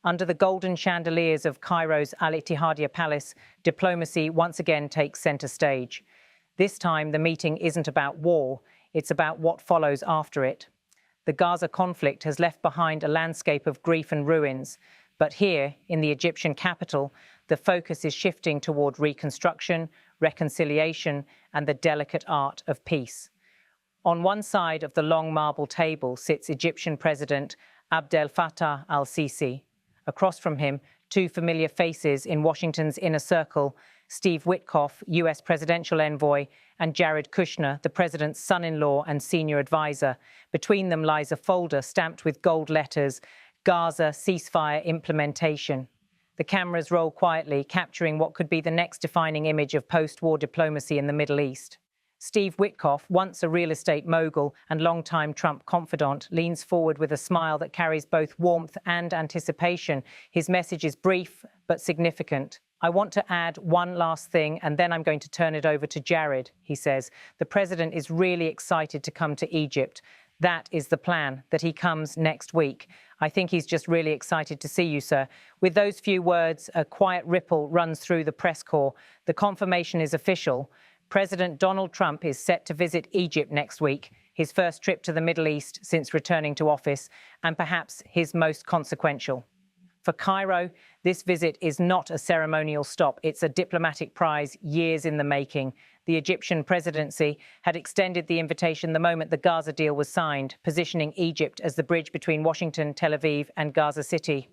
Under the golden chandeliers of Cairo's Al-Ittihadiyya Palace, diplomacy once again takes centre stage. This time, the meeting isn't about war, it's about what follows after it. The Gaza conflict has left behind a landscape of grief and ruins, but here, in the Egyptian capital, the focus is shifting toward reconstruction, reconciliation, and the delicate art of peace. On one side of the long marble table sits Egyptian President Abdel Fattah al-Sisi. Across from him, two familiar faces in Washington's inner circle, Steve Witkoff, US presidential envoy, and Jared Kushner, the president's son-in-law and senior advisor. Between them lies a folder stamped with gold letters, Gaza Ceasefire Implementation. The cameras roll quietly, capturing what could be the next defining image of post-war diplomacy in the Middle East. Steve Witkoff, once a real estate mogul and longtime Trump confidant, leans forward with a smile that carries both warmth and anticipation. His message is brief but significant. "I want to add one last thing, and then I'm going to turn it over to Jared," he says. "The president is really excited to come to Egypt. That is the plan, that he comes next week. I think he's just really excited to see you, sir." With those few words, a quiet ripple runs through the press corps. The confirmation is official. President Donald Trump is set to visit Egypt next week, his first trip to the Middle East since returning to office, and perhaps his most consequential. For Cairo, this visit is not a ceremonial stop. It's a diplomatic prize years in the making. The Egyptian presidency had extended the invitation the moment the Gaza deal was signed, positioning Egypt as the bridge between Washington, Tel Aviv, and Gaza City.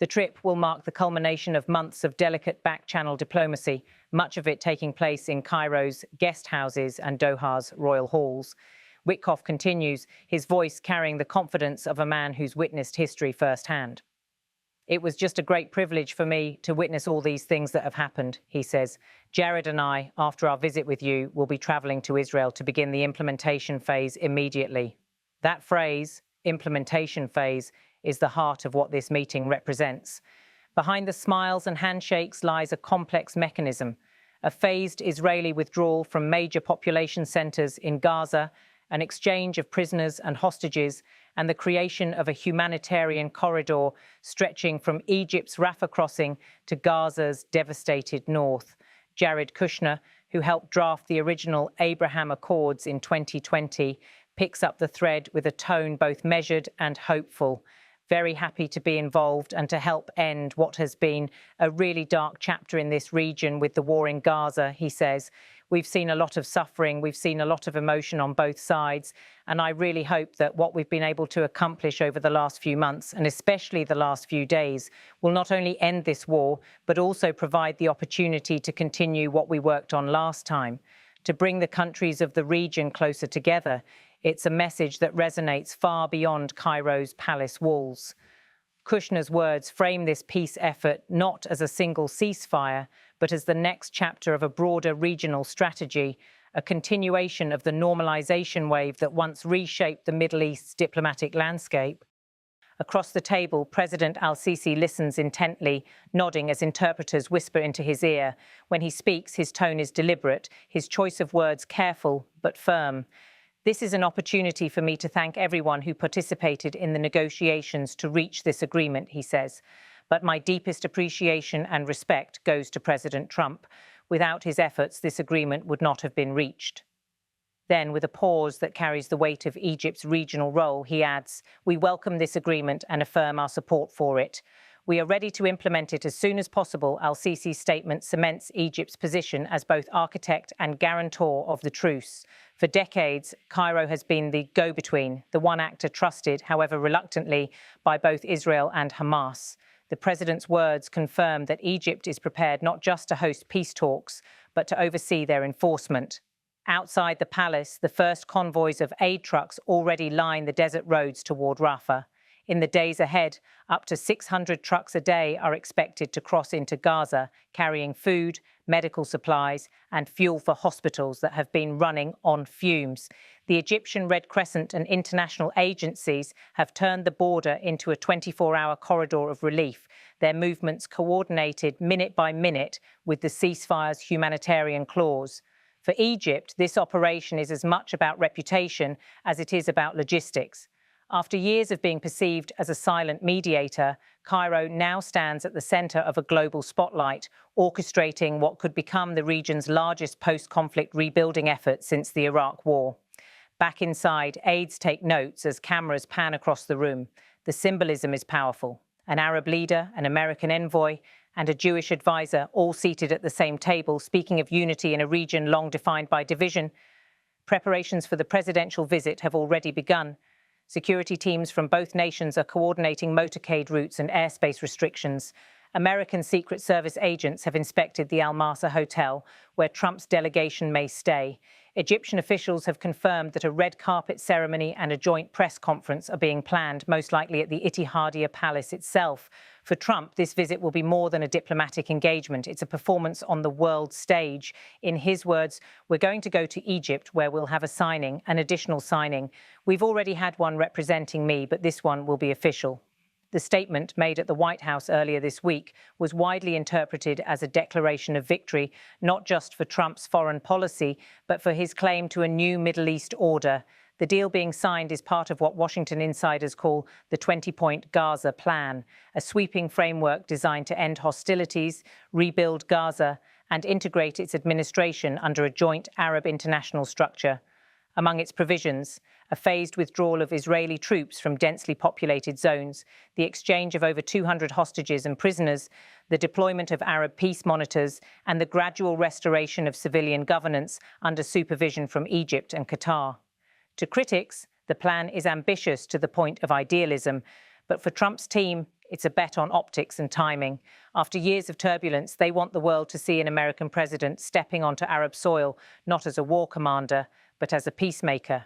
The trip will mark the culmination of months of delicate back-channel diplomacy, much of it taking place in Cairo's guest houses and Doha's royal halls. Witkoff continues, his voice carrying the confidence of a man who's witnessed history firsthand. "It was just a great privilege for me to witness all these things that have happened," he says. "Jared and I, after our visit with you, will be traveling to Israel to begin the implementation phase immediately." That phrase, implementation phase, is the heart of what this meeting represents. Behind the smiles and handshakes lies a complex mechanism, a phased Israeli withdrawal from major population centers in Gaza, an exchange of prisoners and hostages, and the creation of a humanitarian corridor stretching from Egypt's Rafah crossing to Gaza's devastated north. Jared Kushner, who helped draft the original Abraham Accords in 2020, picks up the thread with a tone both measured and hopeful. Very happy to be involved and to help end what has been a really dark chapter in this region with the war in Gaza, he says. "We've seen a lot of suffering, we've seen a lot of emotion on both sides, and I really hope that what we've been able to accomplish over the last few months, and especially the last few days, will not only end this war, but also provide the opportunity to continue what we worked on last time, to bring the countries of the region closer together. It's a message that resonates far beyond Cairo's palace walls." Kushner's words frame this peace effort not as a single ceasefire, but as the next chapter of a broader regional strategy, a continuation of the normalization wave that once reshaped the Middle East's diplomatic landscape. Across the table, President al-Sisi listens intently, nodding as interpreters whisper into his ear. When he speaks, his tone is deliberate, his choice of words careful but firm. "This is an opportunity for me to thank everyone who participated in the negotiations to reach this agreement," he says. "But my deepest appreciation and respect goes to President Trump. Without his efforts, this agreement would not have been reached." Then, with a pause that carries the weight of Egypt's regional role, he adds, "We welcome this agreement and affirm our support for it. We are ready to implement it as soon as possible." Al-Sisi's statement cements Egypt's position as both architect and guarantor of the truce. For decades, Cairo has been the go-between, the one actor trusted, however reluctantly, by both Israel and Hamas. The president's words confirm that Egypt is prepared not just to host peace talks, but to oversee their enforcement. Outside the palace, the first convoys of aid trucks already line the desert roads toward Rafah. In the days ahead, up to 600 trucks a day are expected to cross into Gaza, carrying food, medical supplies, and fuel for hospitals that have been running on fumes. The Egyptian Red Crescent and international agencies have turned the border into a 24-hour corridor of relief, their movements coordinated minute by minute with the ceasefire's humanitarian clause. For Egypt, this operation is as much about reputation as it is about logistics. After years of being perceived as a silent mediator, Cairo now stands at the center of a global spotlight, orchestrating what could become the region's largest post-conflict rebuilding effort since the Iraq War. Back inside, aides take notes as cameras pan across the room. The symbolism is powerful. An Arab leader, an American envoy, and a Jewish advisor, all seated at the same table, speaking of unity in a region long defined by division. Preparations for the presidential visit have already begun. Security teams from both nations are coordinating motorcade routes and airspace restrictions. American Secret Service agents have inspected the Al Masa Hotel, where Trump's delegation may stay. Egyptian officials have confirmed that a red carpet ceremony and a joint press conference are being planned, most likely at the Etihadiyya Palace itself. For Trump, this visit will be more than a diplomatic engagement. It's a performance on the world stage. In his words, "We're going to go to Egypt, where we'll have a signing, an additional signing. We've already had one representing me, but this one will be official." The statement made at the White House earlier this week was widely interpreted as a declaration of victory, not just for Trump's foreign policy, but for his claim to a new Middle East order. The deal being signed is part of what Washington insiders call the 20-point Gaza plan, a sweeping framework designed to end hostilities, rebuild Gaza, and integrate its administration under a joint Arab international structure. Among its provisions, a phased withdrawal of Israeli troops from densely populated zones, the exchange of over 200 hostages and prisoners, the deployment of Arab peace monitors, and the gradual restoration of civilian governance under supervision from Egypt and Qatar. To critics, the plan is ambitious to the point of idealism, but for Trump's team, it's a bet on optics and timing. After years of turbulence, they want the world to see an American president stepping onto Arab soil, not as a war commander, but as a peacemaker.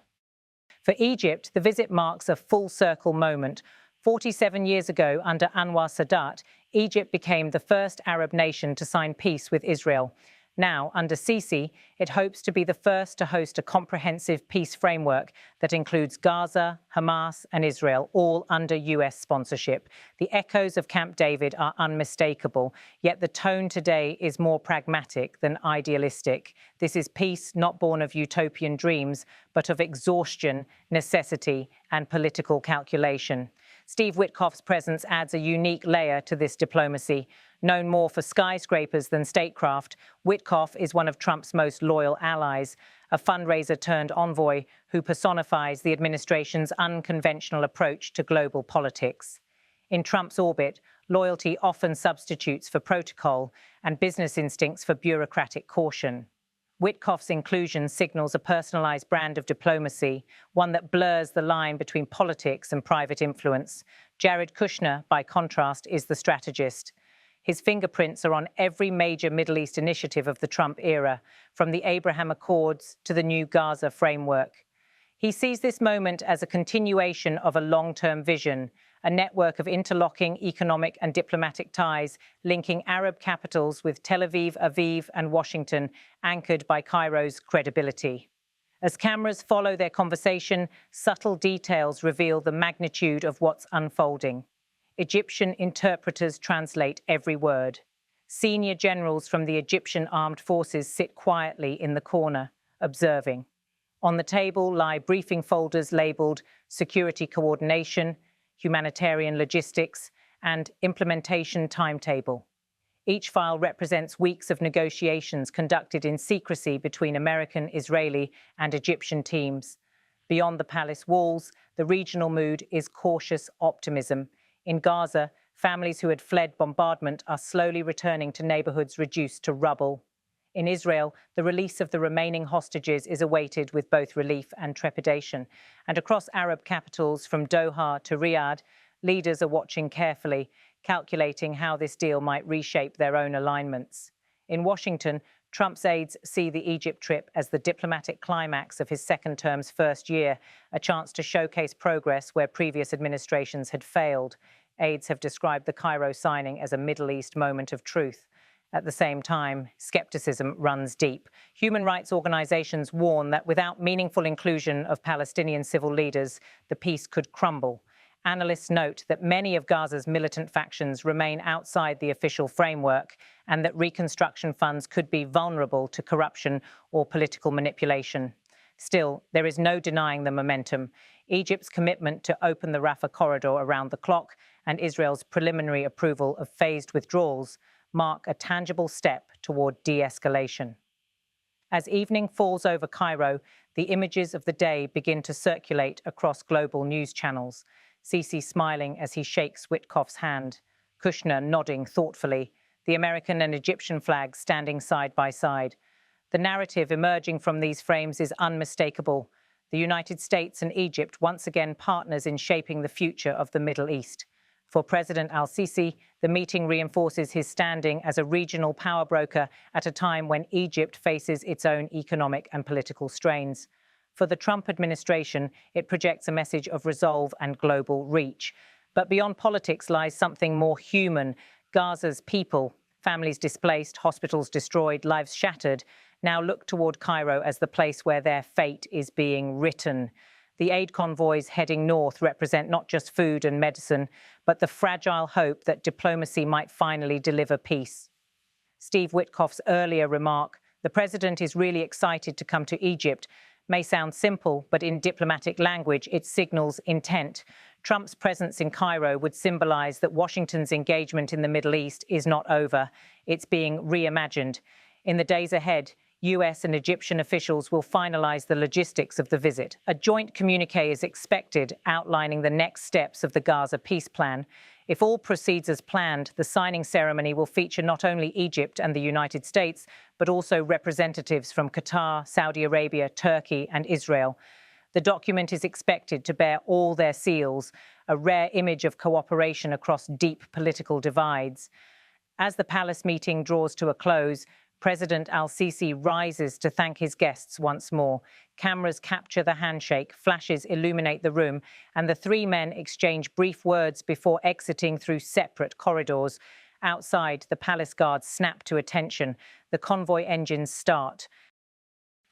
For Egypt, the visit marks a full-circle moment. 47 years ago, under Anwar Sadat, Egypt became the first Arab nation to sign peace with Israel. Now, under Sisi, it hopes to be the first to host a comprehensive peace framework that includes Gaza, Hamas, and Israel, all under US sponsorship. The echoes of Camp David are unmistakable, yet the tone today is more pragmatic than idealistic. This is peace not born of utopian dreams, but of exhaustion, necessity, and political calculation. Steve Witkoff's presence adds a unique layer to this diplomacy. Known more for skyscrapers than statecraft, Witkoff is one of Trump's most loyal allies, a fundraiser-turned-envoy who personifies the administration's unconventional approach to global politics. In Trump's orbit, loyalty often substitutes for protocol and business instincts for bureaucratic caution. Witkoff's inclusion signals a personalized brand of diplomacy, one that blurs the line between politics and private influence. Jared Kushner, by contrast, is the strategist. His fingerprints are on every major Middle East initiative of the Trump era, from the Abraham Accords to the new Gaza framework. He sees this moment as a continuation of a long-term vision, a network of interlocking economic and diplomatic ties linking Arab capitals with Tel Aviv, Aviv, and Washington, anchored by Cairo's credibility. As cameras follow their conversation, subtle details reveal the magnitude of what's unfolding. Egyptian interpreters translate every word. Senior generals from the Egyptian armed forces sit quietly in the corner, observing. On the table lie briefing folders labeled Security Coordination, Humanitarian Logistics, and Implementation Timetable. Each file represents weeks of negotiations conducted in secrecy between American, Israeli, and Egyptian teams. Beyond the palace walls, the regional mood is cautious optimism. In Gaza, families who had fled bombardment are slowly returning to neighborhoods reduced to rubble. In Israel, the release of the remaining hostages is awaited with both relief and trepidation. And across Arab capitals, from Doha to Riyadh, leaders are watching carefully, calculating how this deal might reshape their own alignments. In Washington, Trump's aides see the Egypt trip as the diplomatic climax of his second term's first year, a chance to showcase progress where previous administrations had failed. Aides have described the Cairo signing as a Middle East moment of truth. At the same time, skepticism runs deep. Human rights organizations warn that without meaningful inclusion of Palestinian civil leaders, the peace could crumble. Analysts note that many of Gaza's militant factions remain outside the official framework and that reconstruction funds could be vulnerable to corruption or political manipulation. Still, there is no denying the momentum. Egypt's commitment to open the Rafah corridor around the clock and Israel's preliminary approval of phased withdrawals mark a tangible step toward de-escalation. As evening falls over Cairo, the images of the day begin to circulate across global news channels. Sisi smiling as he shakes Witkoff's hand, Kushner nodding thoughtfully, the American and Egyptian flags standing side by side. The narrative emerging from these frames is unmistakable. The United States and Egypt once again partners in shaping the future of the Middle East. For President al-Sisi, the meeting reinforces his standing as a regional power broker at a time when Egypt faces its own economic and political strains. For the Trump administration, it projects a message of resolve and global reach. But beyond politics lies something more human. Gaza's people, families displaced, hospitals destroyed, lives shattered, now look toward Cairo as the place where their fate is being written. The aid convoys heading north represent not just food and medicine, but the fragile hope that diplomacy might finally deliver peace. Steve Witkoff's earlier remark, "The president is really excited to come to Egypt," may sound simple, but in diplomatic language, it signals intent. Trump's presence in Cairo would symbolize that Washington's engagement in the Middle East is not over. It's being reimagined. In the days ahead, US and Egyptian officials will finalize the logistics of the visit. A joint communiqué is expected outlining the next steps of the Gaza peace plan. If all proceeds as planned, the signing ceremony will feature not only Egypt and the United States, but also representatives from Qatar, Saudi Arabia, Turkey, and Israel. The document is expected to bear all their seals, a rare image of cooperation across deep political divides. As the palace meeting draws to a close, President al-Sisi rises to thank his guests once more. Cameras capture the handshake, flashes illuminate the room, and the three men exchange brief words before exiting through separate corridors. Outside, the palace guards snap to attention. The convoy engines start.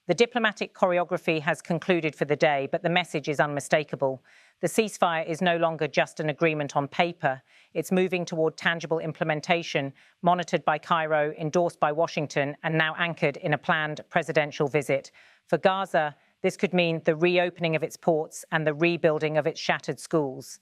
The diplomatic choreography has concluded for the day, but the message is unmistakable. The ceasefire is no longer just an agreement on paper. It's moving toward tangible implementation, monitored by Cairo, endorsed by Washington, and now anchored in a planned presidential visit. For Gaza, this could mean the reopening of its ports and the rebuilding of its shattered schools.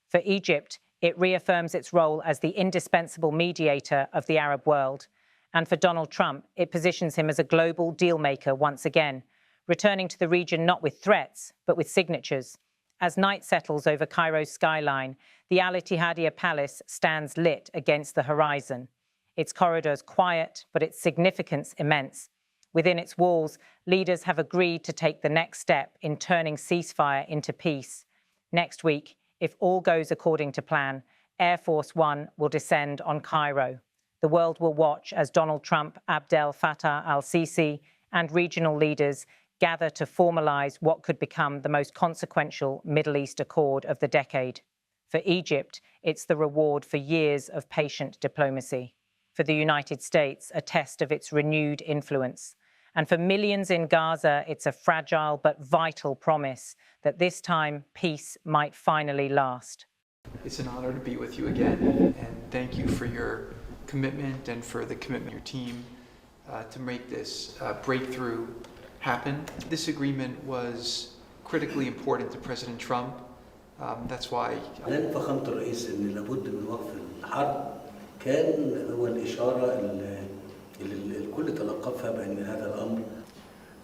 For Egypt, it reaffirms its role as the indispensable mediator of the Arab world. And for Donald Trump, it positions him as a global deal-maker once again, returning to the region not with threats, but with signatures. As night settles over Cairo's skyline, the al-Ittihadiyya Palace stands lit against the horizon. Its corridors quiet, but its significance immense. Within its walls, leaders have agreed to take the next step in turning ceasefire into peace. Next week, if all goes according to plan, Air Force One will descend on Cairo. The world will watch as Donald Trump, Abdel Fattah al-Sisi, and regional leaders gather to formalize what could become the most consequential Middle East accord of the decade. For Egypt, it's the reward for years of patient diplomacy. For the United States, a test of its renewed influence. And for millions in Gaza, it's a fragile but vital promise that this time peace might finally last. It's an honor to be with you again, and thank you for your commitment and for the commitment of your team to make this breakthrough happen. This agreement was critically important to President Trump. That's why إعلان فخامة الرئيس إن لابد من وقف الحرب كان هو الإشارة اللي الكل تلقفها بأن هذا الأمر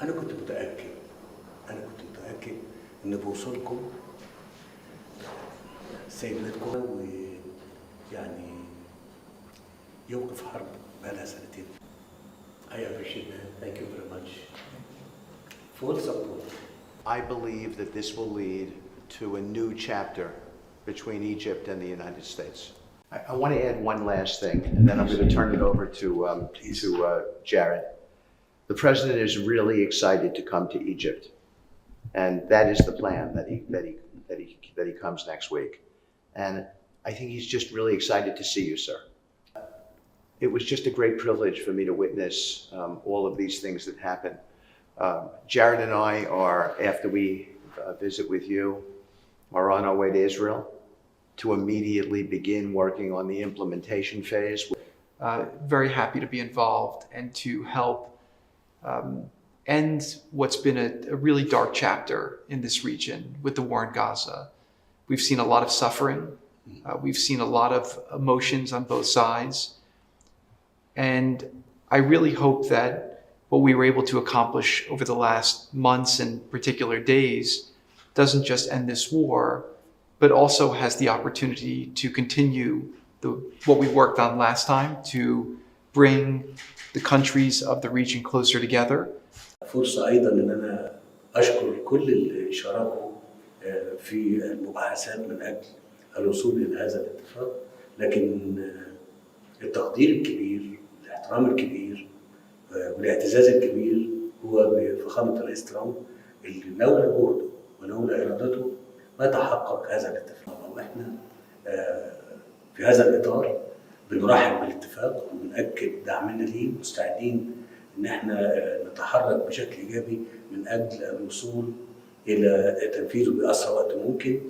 أنا كنت متأكد إن بوصولكم سيدتكم ويعني يوقف حرب بقالها سنتين. I appreciate that. Thank you very much. Full support. I believe that this will lead to a new chapter between Egypt and the United States. I want to add one last thing, and then I'm going to turn it over to Jared. The president is really excited to come to Egypt, and that is the plan that he comes next week. And I think he's just really excited to see you, sir. It was just a great privilege for me to witness all of these things that happen. Jared and I are, after we visit with you, are on our way to Israel to immediately begin working on the implementation phase. Very happy to be involved and to help end what's been a really dark chapter in this region with the war in Gaza. We've seen a lot of suffering. We've seen a lot of emotions on both sides. And I really hope that what we were able to accomplish over the last months and particular days doesn't just end this war, but also has the opportunity to continue what we worked on last time, to bring the countries of the region closer together. فرصة أيضا إن أنا أشكر كل اللي شاركوا في المباحثات من أجل الوصول إلى هذا الاتفاق، لكن التقدير الكبير، الاحترام الكبير والاعتزاز الكبير هو بفخامة الرئيس ترامب اللي لولا جهده ولولا إرادته ما تحقق هذا الاتفاق. وإحنا في هذا الإطار بنرحب بالاتفاق وبنأكد دعمنا ليه، مستعدين إن إحنا نتحرك بشكل إيجابي من أجل الوصول إلى تنفيذه بأسرع وقت ممكن.